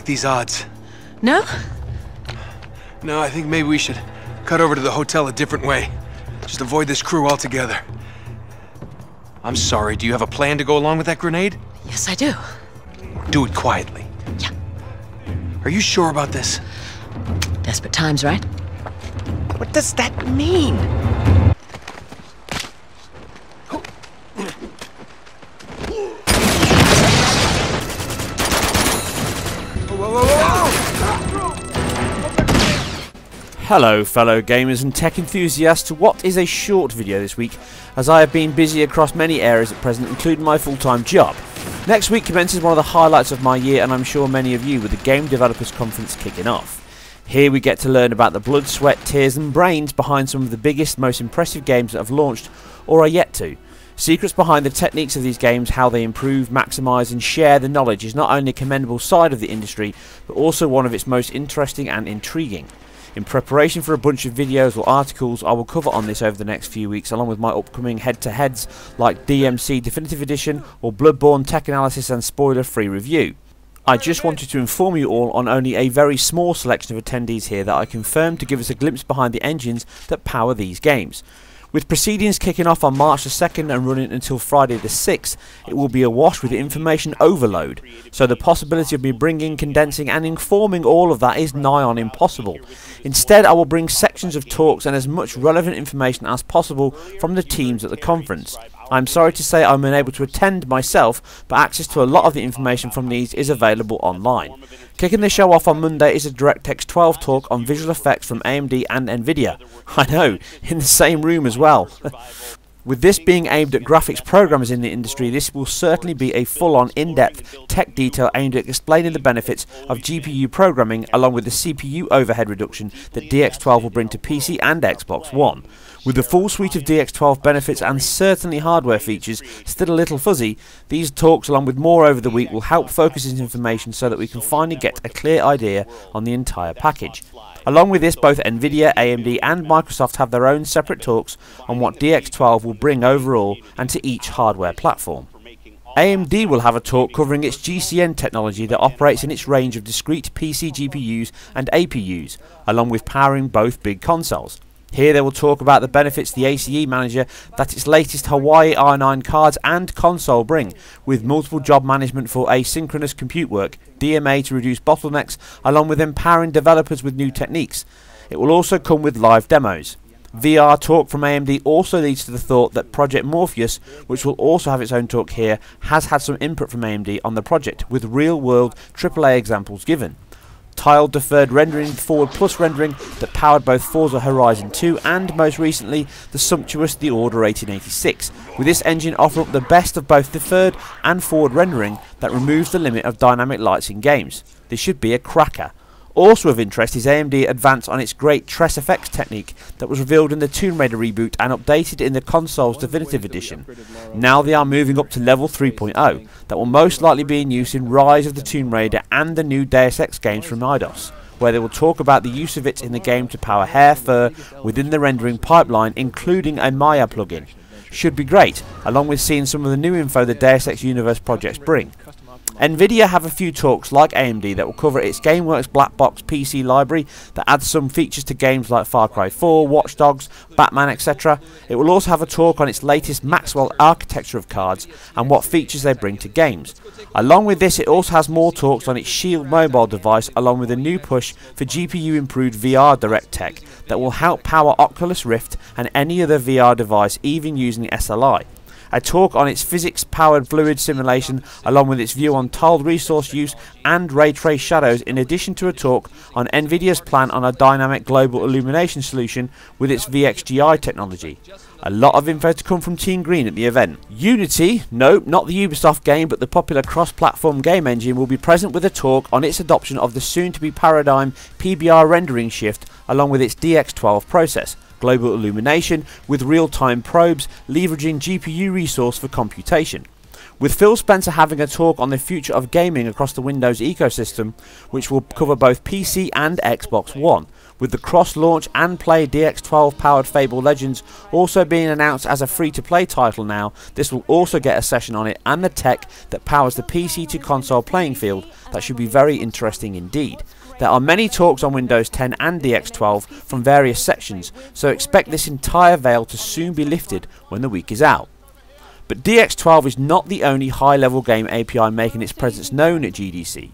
these odds. No? No, I think maybe we should cut over to the hotel a different way. Just avoid this crew altogether. I'm sorry, do you have a plan to go along with that grenade? Yes, I do. Do it quietly. Yeah. Are you sure about this? Desperate times, right? What does that mean? Hello fellow gamers and tech enthusiasts to what is a short video this week, as I have been busy across many areas at present, including my full-time job. Next week commences one of the highlights of my year, and I'm sure many of you, with the Game Developers Conference kicking off. Here we get to learn about the blood, sweat, tears and brains behind some of the biggest, most impressive games that have launched or are yet to. Secrets behind the techniques of these games, how they improve, maximise and share the knowledge is not only a commendable side of the industry, but also one of its most interesting and intriguing. In preparation for a bunch of videos or articles I will cover on this over the next few weeks, along with my upcoming head-to-heads like DMC Definitive Edition or Bloodborne Tech Analysis and spoiler-free review. I just wanted to inform you all on only a very small selection of attendees here that I confirmed to give us a glimpse behind the engines that power these games. With proceedings kicking off on March the 2nd and running until Friday the 6th, it will be awash with information overload, so the possibility of me bringing, condensing and informing all of that is nigh on impossible. Instead, I will bring sections of talks and as much relevant information as possible from the teams at the conference. I'm sorry to say I'm unable to attend myself, but access to a lot of the information from these is available online. Kicking the show off on Monday is a DirectX 12 talk on visual effects from AMD and Nvidia. I know, in the same room as well. With this being aimed at graphics programmers in the industry, this will certainly be a full-on, in-depth tech detail aimed at explaining the benefits of GPU programming along with the CPU overhead reduction that DX12 will bring to PC and Xbox One. With the full suite of DX12 benefits and certainly hardware features still a little fuzzy, these talks along with more over the week will help focus this information so that we can finally get a clear idea on the entire package. Along with this, both Nvidia, AMD and Microsoft have their own separate talks on what DX12 will bring overall and to each hardware platform. AMD will have a talk covering its GCN technology that operates in its range of discrete PC GPUs and APUs, along with powering both big consoles. Here they will talk about the benefits the ACE manager that its latest Hawaii R9 cards and console bring, with multiple job management for asynchronous compute work, DMA to reduce bottlenecks, along with empowering developers with new techniques. It will also come with live demos. VR talk from AMD also leads to the thought that Project Morpheus, which will also have its own talk here, has had some input from AMD on the project, with real-world AAA examples given. Tile deferred rendering, forward plus rendering that powered both Forza Horizon 2 and most recently the sumptuous The Order 1886, with this engine offering up the best of both deferred and forward rendering that removes the limit of dynamic lights in games. This should be a cracker. Also of interest is AMD advance on its great Tress effects technique that was revealed in the Tomb Raider reboot and updated in the console's Definitive Edition. Now they are moving up to level 3.0 that will most likely be in use in Rise of the Tomb Raider and the new Deus Ex games from Eidos, where they will talk about the use of it in the game to power hair, fur within the rendering pipeline, including a Maya plugin. Should be great, along with seeing some of the new info the Deus Ex Universe projects bring. Nvidia have a few talks like AMD that will cover its GameWorks Black Box PC library that adds some features to games like Far Cry 4, Watch Dogs, Batman, etc. It will also have a talk on its latest Maxwell architecture of cards and what features they bring to games. Along with this, it also has more talks on its Shield mobile device, along with a new push for GPU improved VR Direct tech that will help power Oculus Rift and any other VR device, even using SLI. A talk on its physics-powered fluid simulation, along with its view on tiled resource use and ray trace shadows, in addition to a talk on Nvidia's plan on a dynamic global illumination solution with its VXGI technology. A lot of info to come from Team Green at the event. Unity, no, not the Ubisoft game, but the popular cross-platform game engine, will be present with a talk on its adoption of the soon-to-be paradigm PBR rendering shift, along with its DX12 process. Global illumination with real-time probes leveraging GPU resource for computation. with Phil Spencer having a talk on the future of gaming across the Windows ecosystem, which will cover both PC and Xbox One, with the cross-launch and play DX12-powered Fable Legends also being announced as a free-to-play title now. This will also get a session on it and the tech that powers the PC to console playing field. That should be very interesting indeed. There are many talks on Windows 10 and DX12 from various sections, so expect this entire veil to soon be lifted when the week is out. But DX12 is not the only high-level game API making its presence known at GDC,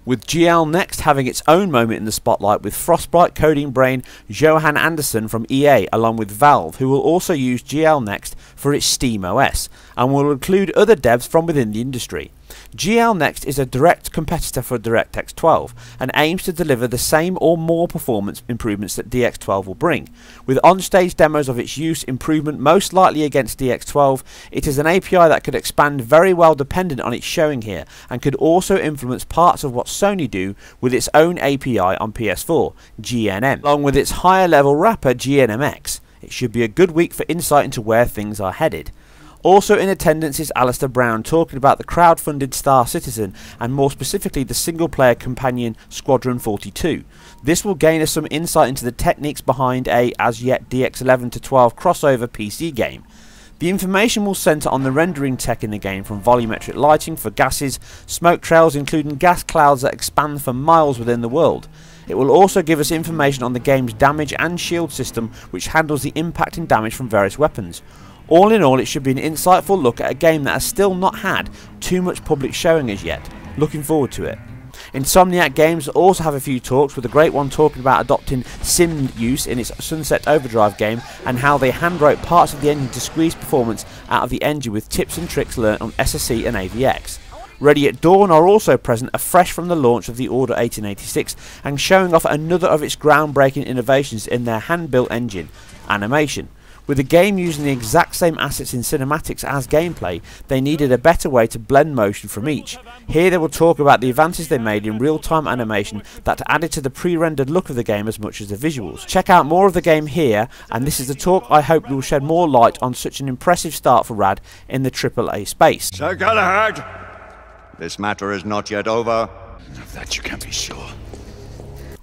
with GL Next having its own moment in the spotlight with Frostbite coding brain Johan Anderson from EA along with Valve, who will also use GL Next for its Steam OS and will include other devs from within the industry. GL Next is a direct competitor for DirectX 12 and aims to deliver the same or more performance improvements that DX12 will bring. With on-stage demos of its use improvement most likely against DX12, it is an API that could expand very well dependent on its showing here and could also influence parts of what Sony do with its own API on PS4, GNM, along with its higher level wrapper GNMX. It should be a good week for insight into where things are headed. Also in attendance is Alistair Brown talking about the crowd-funded Star Citizen and more specifically the single-player companion Squadron 42. This will gain us some insight into the techniques behind a as yet DX11 to 12 crossover PC game. The information will centre on the rendering tech in the game, from volumetric lighting for gases, smoke trails including gas clouds that expand for miles within the world. It will also give us information on the game's damage and shield system, which handles the impact and damage from various weapons. All in all, it should be an insightful look at a game that has still not had too much public showing as yet. Looking forward to it. Insomniac Games also have a few talks, with a great one talking about adopting sim use in its Sunset Overdrive game and how they handwrote parts of the engine to squeeze performance out of the engine with tips and tricks learnt on SSE and AVX. Ready at Dawn are also present, afresh from the launch of the Order 1886 and showing off another of its groundbreaking innovations in their hand-built engine, animation. With the game using the exact same assets in cinematics as gameplay, they needed a better way to blend motion from each. Here they will talk about the advances they made in real-time animation that added to the pre-rendered look of the game as much as the visuals. Check out more of the game here, and this is the talk I hope will shed more light on such an impressive start for RAD in the AAA space. Sir Galahad, this matter is not yet over. Of that you can be sure.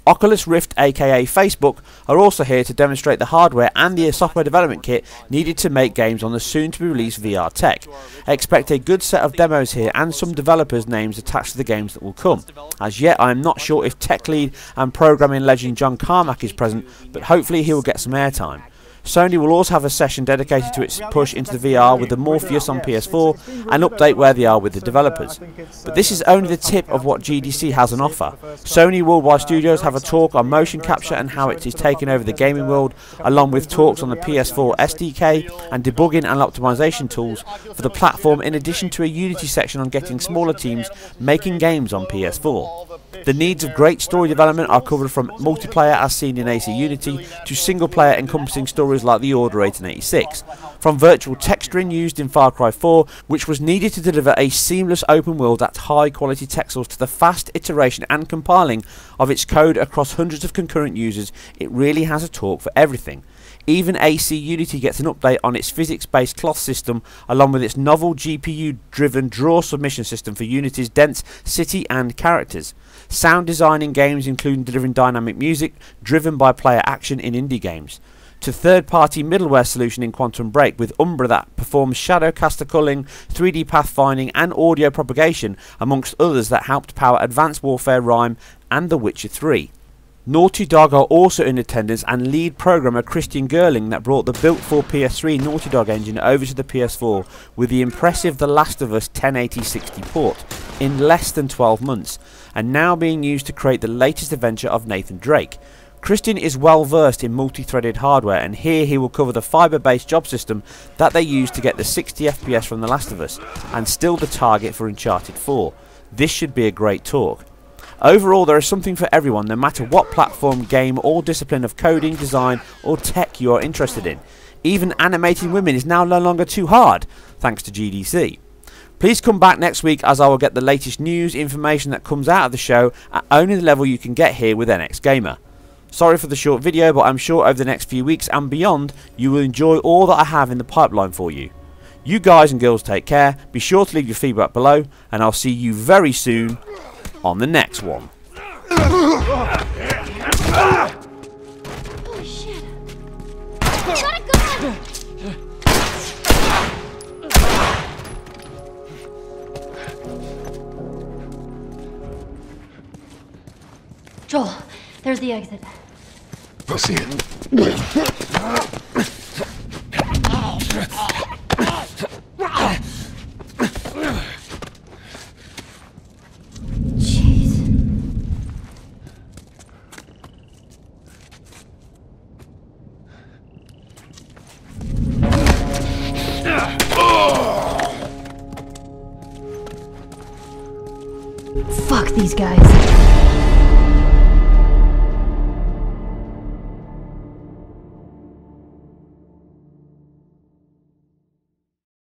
Oculus Rift aka Facebook are also here to demonstrate the hardware and the software development kit needed to make games on the soon to be released VR tech. Expect a good set of demos here and some developers' names attached to the games that will come. As yet I am not sure if tech lead and programming legend John Carmack is present, but hopefully he will get some airtime. Sony will also have a session dedicated to its push into the VR with the Morpheus on PS4 and update where they are with the developers. But this is only the tip of what GDC has on offer. Sony Worldwide Studios have a talk on motion capture and how it is taking over the gaming world, along with talks on the PS4 SDK and debugging and optimization tools for the platform, in addition to a Unity section on getting smaller teams making games on PS4. The needs of great story development are covered, from multiplayer as seen in AC Unity to single player encompassing stories like the Order 1886, from virtual texturing used in Far Cry 4, which was needed to deliver a seamless open world at high quality texels, to the fast iteration and compiling of its code across hundreds of concurrent users. It really has a talk for everything. Even AC Unity gets an update on its physics-based cloth system, along with its novel GPU-driven draw submission system for Unity's dense city and characters. Sound design in games including delivering dynamic music driven by player action in indie games. To third-party middleware solution in Quantum Break with Umbra that performs shadow caster culling, 3D pathfinding and audio propagation, amongst others that helped power Advanced Warfare Rime and The Witcher 3. Naughty Dog are also in attendance, and lead programmer Christian Gerling that brought the built for PS3 Naughty Dog engine over to the PS4 with the impressive The Last of Us 1080-60 port in less than 12 months, and now being used to create the latest adventure of Nathan Drake. Christian is well versed in multi-threaded hardware, and here he will cover the fibre-based job system that they used to get the 60 FPS from The Last of Us, and still the target for Uncharted 4. This should be a great talk. Overall, there is something for everyone, no matter what platform, game or discipline of coding, design or tech you are interested in. Even animating women is now no longer too hard, thanks to GDC. Please come back next week, as I will get the latest news, information that comes out of the show at only the level you can get here with NX Gamer. Sorry for the short video, but I'm sure over the next few weeks and beyond you will enjoy all that I have in the pipeline for you. You guys and girls take care, be sure to leave your feedback below, and I'll see you very soon on the next one. Holy shit. Gotta go! Joel, there's the exit. I'll see it. Jeez. Fuck these guys.